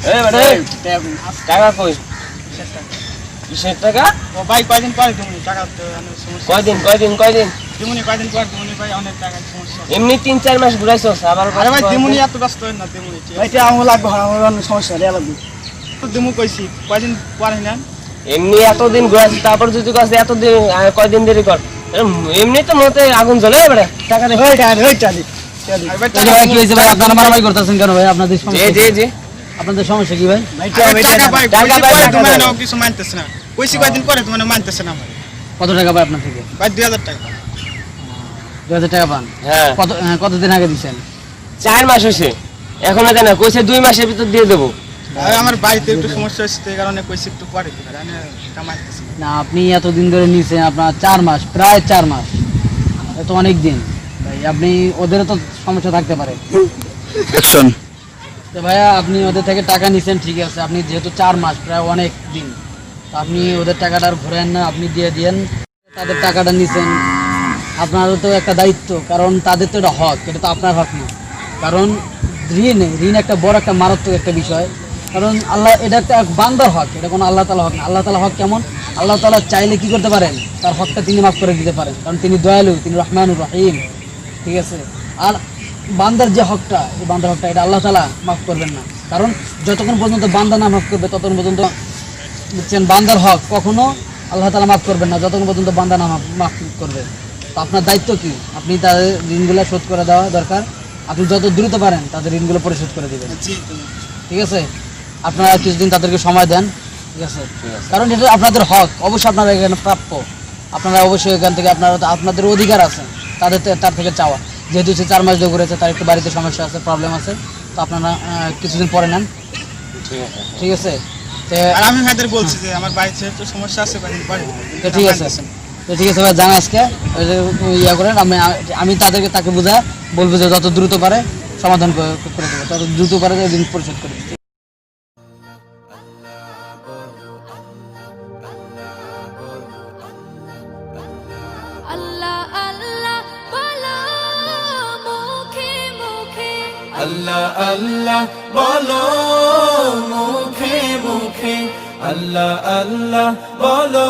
এই বেটা টাকা কই কিসের টাকা ও ভাই কয়দিন পরে তুমি টাকা তো সমস্যা কয়দিন দিমুনি কয়দিন পর দিমুনি ভাই অনেক টাকা সমস্যা এমনি 3-4 মাস ঘুরাইছস আবার আরে ভাই দিমুনি এত ব্যস্ত হই না দিমুনি ভাই এটা আমার লাগবে আমার অনেক সমস্যা রে লাগবে তো দিমু কইছি কয়দিন পরে না এমনি এতদিন ঘুরাইছিস তারপর যদি কস এতদিন কয়দিন দেরি কর এমনি তো মতে আগুন জ্বলে বেটা টাকা দে ওইটা দি আর ভাই ভাই কি হয়েছে ভাই আপনারা মারামারি করতেছেন কেন ভাই আপনাদের সমস্যা জি আপনাদের সমস্যা কি ভাই টাকা ভাই টাকা ভাই, টাকা তুমি ভাই। নাও কিছু মানতেছ না কইছি কয়দিন পরে তুমি মানতেছ না ভাই কত টাকা পাই আপনার থেকে ভাই 2000 টাকা 2000 টাকা পান হ্যাঁ কতদিন আগে দিছেন 4 মাস হইছে এখনো দেন না কইছে 2 মাসের ভিতর দিয়ে দেব আর আমার বাড়িতে একটু সমস্যা হচ্ছে এই কারণে কইছি একটু পরে দিবে আমি কামাইতেছি না আপনি এতদিন ধরে নিছেন আপনার 4 মাস প্রায় 4 মাস এত অনেক দিন ভাই আপনি ওদেরও তো সমস্যা থাকতে পারে অ্যাকশন তো ভাইয়া আপনি ওদের থেকে টাকা নিছেন ঠিক আছে আপনি যেহেতু 4 মাস প্রায় অনেক দিন তো আপনি ওদের টাকাটা আর ঘুরেন না আপনি দিয়ে দিয়েন তাদের টাকাটা নিছেন আপনারও তো একটা দায়িত্ব কারণ তাদের তো এটা হক এটা তো আপনার হক না কারণ ঋণ একটা বড় একটা মারাত্মক একটা বিষয় কারণ আল্লাহ এটা একটা বান্দার হক এটা কোনো আল্লাহ তাআলা হক না আল্লাহ তাআলা হক কেমন আল্লাহ তাআলা চাইলে কি করতে পারেন তার হকটা তিনি মাফ করে দিতে পারেন কারণ তিনি দয়ালু তিনি রহমানুর রহিম ঠিক আছে আর বান্দার যে হকটা এই বান্দার হকটা এটা আল্লাহ তাআলা মাফ করবেন না কারণ যতক্ষণ পর্যন্ত বান্দা না মাফ করবে ততক্ষণ পর্যন্ত বুঝছেন বান্দার হক কখনো আল্লাহ তাআলা মাফ করবেন না যতক্ষণ পর্যন্ত বান্দা না মাফ করবে তো আপনার দায়িত্ব কি আপনি তাদের ঋণগুলো শোধ করে দেওয়া দরকার আপনি যত দ্রুত পারেন তাদের ঋণগুলো পরিশোধ করে দেবেন ঠিক আছে আপনারা কিছুদিন তাদেরকে সময় দেন ঠিক আছে কারণ এটা আপনাদের হক অবশ্যই আপনারা এখানে প্রাপ্য আপনারা অবশ্যই এখান থেকে আপনাদের অধিকার আছে তার থেকে চাওয়া যেহেতু সে 4 মাস ধরে ঘুরেছে তার একটু বাড়িতে সমস্যা আছে প্রবলেম আছে তো আপনারা কিছুদিন পরে নেন ঠিক আছে আর আমি ভাইদের বলছি যে আমার বাড়িতে একটু সমস্যা আছে কয়দিন পরে তো ঠিক আছে ভাই জানা আজকে ইয়া করেন আমি তাকে বুঝা বলবো যে যত দ্রুত পারে সমাধান করে দেবো তত দ্রুত পারে ঋণ পরিশোধ করে দিতে আল্লাহ আল্লাহ বলো মুখে মুখে আল্লাহ আল্লাহ বলো মুখে মুখে আল্লাহ আল্লাহ বলো